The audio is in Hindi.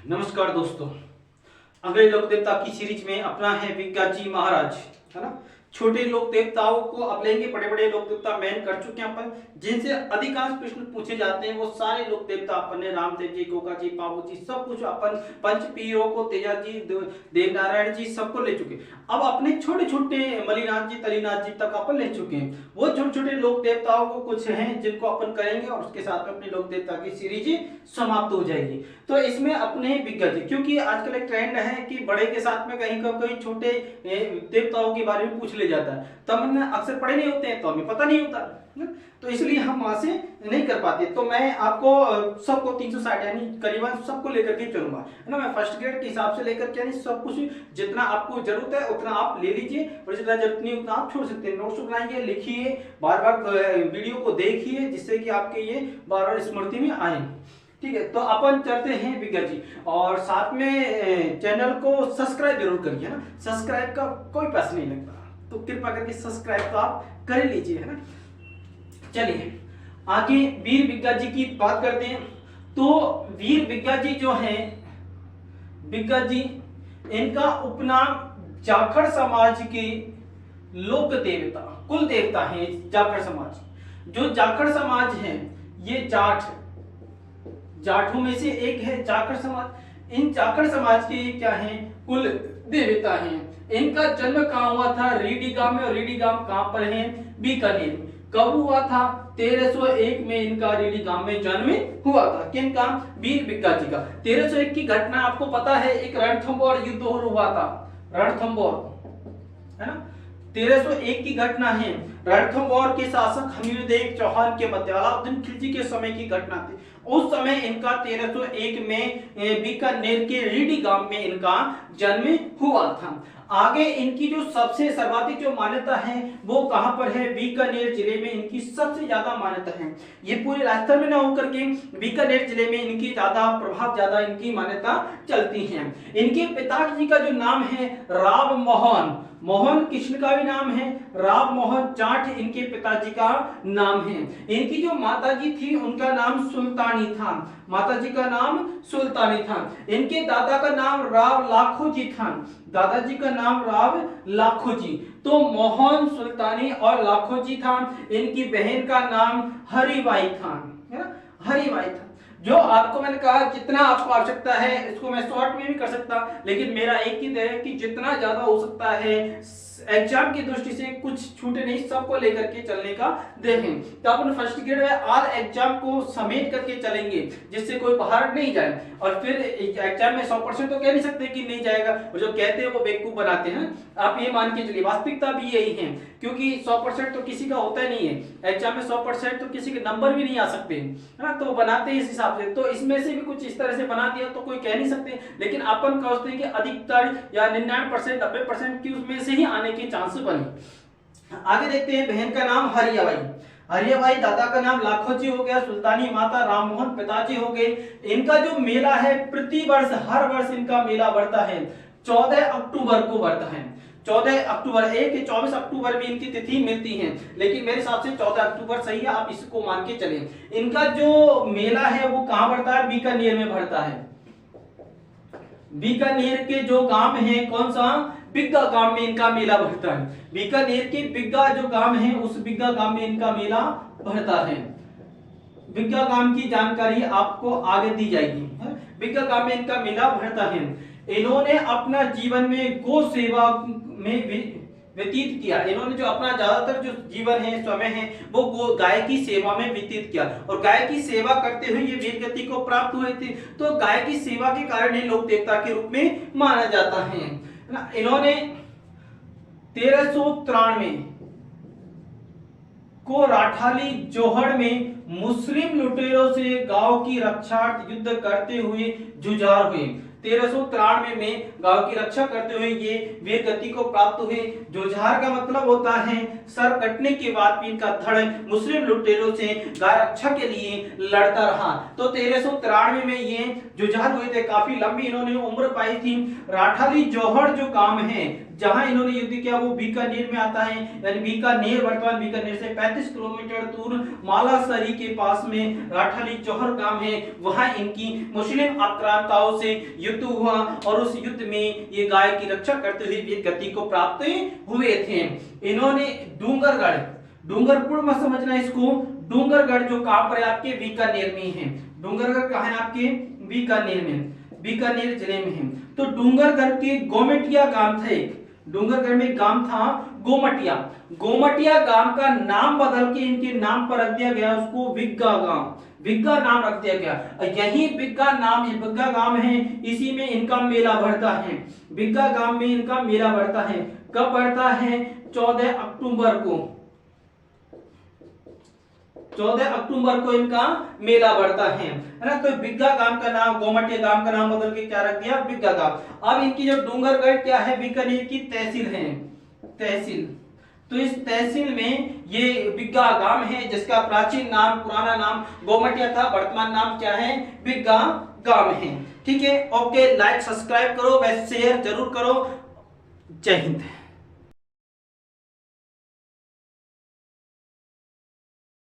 नमस्कार दोस्तों, अगले लोक देवता की सीरीज में अपना है विज्ञाजी महाराज, है ना। छोटे लोक देवताओं को अब लेंगे, बड़े बड़े लोक देवता मैन कर चुके हैं अपन, जिनसे अधिकांश प्रश्न पूछे जाते हैं वो सारे लोक देवता अपन ने रामदेव जी, गोगा जी, पाबू जी, सब कुछ अपन पंच पीरों को, तेजा जी, देवनारायण जी सबको ले चुके। अब अपने छोटे छोटे मलिनाथ जी, तलीनाथ जी तक अपन ले चुके हैं। वो छोटे छोटे लोक देवताओं को कुछ हैं जिनको अपन करेंगे और उसके साथ में अपनी लोक देवता की सीरीज समाप्त हो जाएगी। तो इसमें अपने विज्ञाजी, क्योंकि आजकल एक ट्रेंड है कि बड़े के साथ में कहीं कहीं छोटे देवताओं के बारे में पूछ ले जाता है, तो हमने अक्सर पढ़े नहीं होते हैं तो हमें पता नहीं होता, तो इसलिए हम वहां से नहीं कर पाते। तो मैं आपको सबको 360 यानी करीबन सबको लेकर के चलूंगा, है ना। मैं फर्स्ट ग्रेड के हिसाब से लेकर के, यानी सब कुछ जितना आपको जरूरत है उतना आप ले लीजिए और जितना जरूरत नहीं उतना आप छोड़ सकते हैं। नोट्स बनाइए, लिखिए, बार बार वीडियो को देखिए जिससे कि आपके ये बार बार स्मृति में आए। ठीक है, तो अपन चलते हैं विज्ञा जी, और साथ में चैनल को सब्सक्राइब जरूर करिए ना। सब्सक्राइब का कोई पैसा नहीं लगता, तो कृपया करके सब्सक्राइब तो आप कर लीजिए, है ना। चलिए आगे वीर विज्ञा जी की बात करते हैं। तो वीर विज्ञा जी जो हैं, विज्ञा जी इनका उपनाम जाखड़ समाज के लोक देवता, कुल देवता हैं जाखड़ समाज। जो जाखड़ समाज है ये जाठों में से एक है जाखड़ समाज। इन जाखड़ समाज के ये क्या हैं, कुल देवता हैं। इनका जन्म कहां हुआ था, रीडी गांव में। और रीडी गांव कहां पर है, बीकानेर। कब हुआ था, 1301 में इनका रीडी गांव में जन्म हुआ था। किनका, वीर विज्ञा जी का। 1301 की घटना आपको पता है, एक रणथंबोर युद्ध हुआ था, रणथंबोर, है ना। 1301 की घटना है। रणथंबोर के शासक हमीरदेव चौहान के मध्य अलाउद्दीन खिलजी के समय की घटना थी। उस समय इनका 1301 में बीकानेर के रीडी गांव में इनका जन्म हुआ था। आगे इनकी जो सबसे सर्वाधिक जो मान्यता है वो कहां पर है, बीकानेर जिले में इनकी सबसे ज्यादा मान्यता है। ये पूरे राजस्थान में ना होकर के बीकानेर जिले में इनकी ज्यादा प्रभाव, ज्यादा इनकी मान्यता चलती है। इनके पिताजी का जो नाम है राव मोहन, मोहन कृष्ण का भी नाम है, राव मोहन जाट इनके पिताजी का नाम है। इनकी जो माताजी थी उनका नाम सुल्तानी था, माताजी का नाम सुल्तानी था। इनके दादा का नाम राव लाखो जी था, दादाजी का नाम राव लाखो जी। तो मोहन, सुल्तानी और लाखो जी था। इनकी बहन का नाम हरिबाई था, है ना, हरिबाई था। जो आपको मैंने कहा जितना आपको आवश्यकता है, इसको मैं शॉर्ट में भी कर सकता, लेकिन मेरा एक ही है कि जितना ज्यादा हो सकता है एग्जाम की दृष्टि से कुछ छूटे नहीं, सबको लेकर के चलने का देखें। तो अपन फर्स्ट ग्रेड में आल एग्जाम को समेट करके चलेंगे जिससे कोई बाहर नहीं जाए। और फिर एग्जाम में 100% तो कह नहीं सकते कि नहीं जाएगा, और जो कहते हैं वो बेवकूफ बनाते हैं। आप ये मान के चलिए, वास्तविकता भी यही है, क्योंकि 100% तो किसी का होता ही नहीं है। एग्जाम में 100% तो किसी के नंबर भी नहीं आ सकते, है ना, तो बनाते हैं इस हिसाब से। तो इसमें से भी कुछ इस तरह से बना दिया तो कोई कह नहीं सकते, लेकिन अपन कहते हैं कि अधिकतर या 99%, 90% की उसमें से ही आने के चांस बने। आगे देखते हैं, बहन का नाम हरियाबाई, हरियाबाई, दादा का नाम लाखो जी हो गया, सुल्तानी माता राममोहन पिताजी हो गए। इनका जो मेला है प्रति वर्ष, हर वर्ष इनका मेला बढ़ता है, 14 अक्टूबर को बढ़ता है। 14 अक्टूबर, एक 24 अक्टूबर भी इनकी तिथि मिलती है, लेकिन मेरे हिसाब से 14 अक्टूबर सही है, आप इसको मान के चलें। इनका जो मेला है वो कहां बढ़ता है, बीकानेर में बढ़ता है। बीकानेर के जो गांव है, कौन सा, बिग्गा गांव में इनका मेला बढ़ता है। बीकानेर के बिग्गा जो गांव है उस बिग्गा गांव में इनका मेला बढ़ता है। बिग्गा गांव की जानकारी आपको आगे दी जाएगी। बिग्गा गांव में इनका मेला बढ़ता है। इन्होंने अपना जीवन में गौ सेवा में व्यतीत किया। इन्होंने जो अपना ज्यादातर जो जीवन है, समय है, वो गाय की सेवा में व्यतीत किया, और गाय की सेवा करते हुए ये वीर गति को प्राप्त हुए थे। तो गाय की सेवा के कारण ही लोक देवता के रूप में माना जाता है ना। इन्होंने 1393 को राठाली जोहड़ में मुस्लिम लुटेरों से गांव की रक्षार्थ युद्ध करते हुए जुझार हुए। 1393 में गांव की रक्षा करते हुए ये वीर गति को प्राप्त हुए। जुझार का मतलब होता है सर कटने के बाद भी इनका धड़ मुस्लिम लुटेरों से गाय रक्षा के लिए लड़ता रहा। तो 1393 में ये जुझार हुए थे, काफी लंबी इन्होंने उम्र पाई थी। राठाली जोहड़ जो गांव है जहां इन्होंने युद्ध किया वो बीकानेर में आता है, यानी बीकानेर वर्तमान बीकानेर से 35 किलोमीटर दूर मालासरी के पास में राठाली चौहर गांव है, वहां इनकी मुस्लिम आक्रांताओं से युद्ध हुआ और उस युद्ध में ये गाय की रक्षा करते हुए वीर गति को प्राप्त हुए थे। इन्होंने डूंगरगढ़, डूंगरपुर में समझना इसको, डूंगरगढ़ जो कहां पर है आपके बीकानेर में है, डूंगरगढ़ कहां है आपके बीकानेर में, बीकानेर जिले में है। तो डूंगरगढ़ के गोमटिया गांव था एक, डूंगरगढ़ में गांव था गोमटिया, गोमटिया गांव का नाम बदल के इनके नाम पर रख दिया गया उसको बिग्गा गांव, बिग्गा नाम रख दिया गया। यही बिग्गा नाम, ये बिग्गा गांव है, इसी में इनका मेला बढ़ता है, बिग्गा गांव में इनका मेला बढ़ता है। कब बढ़ता है? 14 अक्टूबर को, 14 अक्टूबर को इनका मेला बढ़ता है ना। तो बिग्गा गांव का नाम, गोमटिया गांव का नाम बदल के क्या रख दिया? बिग्गा गांव। अब इनकी जो डूंगरगढ़ क्या है, बीकानेर की तहसील है, तहसील। तो इस तहसील में ये बिग्गा गांव है, जिसका प्राचीन नाम, पुराना नाम गोमटिया था, वर्तमान नाम क्या है? बिग्गा गांव है। ठीक है, ओके, लाइक सब्सक्राइब करो, वैसे शेयर जरूर करो। जय हिंद।